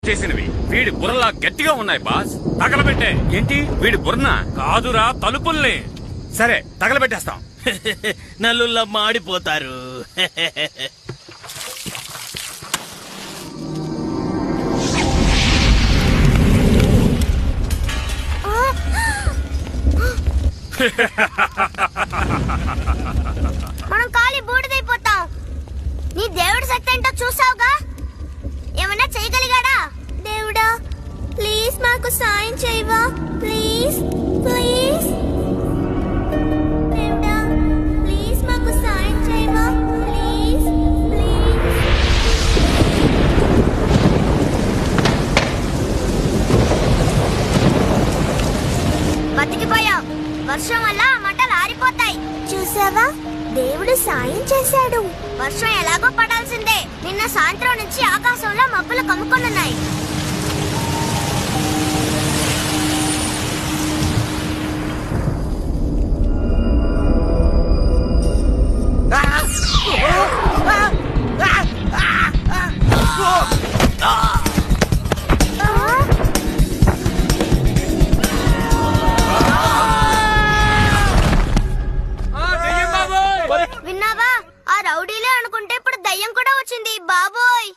చేసినవి వీడి బుర్రలా గట్టిగా ఉన్నాయి బాస్. తగలబెట్టే. ఏంటి వీడి బుర్రన? కాదురా తలుపుల్ని. సరే తగలబెట్టేస్తాం. నల్లుల్లా మాడిపోతారు. మనం కాలి బూడిదైపోతాం. నీ దేవుడి శక్తి ఏంటో చూసావుగా. ఏమన్నా చేయగలిగాడా? దేవుడా ప్లీజ్ మాకు సాయం చేయవా. ప్లీజ్ ప్లీజ్ దేవుడా ప్లీజ్ మాకు సాయం చేయవా. Please please. బతికిపోయావు. వర్షం వల్ల మంటలు ఆరిపోతాయి. చూసావా దేవుడు సాయం చేశాడు. వర్షం ఎలాగో పడాల్సిందే. నిన్న సాయంత్రం నుంచి ఆకాశంలో మబ్బులు కమ్ముకొనున్నాయి. విన్నావా? ఆ రౌడీలే అనుకుంటే ఇప్పుడు దయ్యం కూడా వచ్చింది బాబోయ్.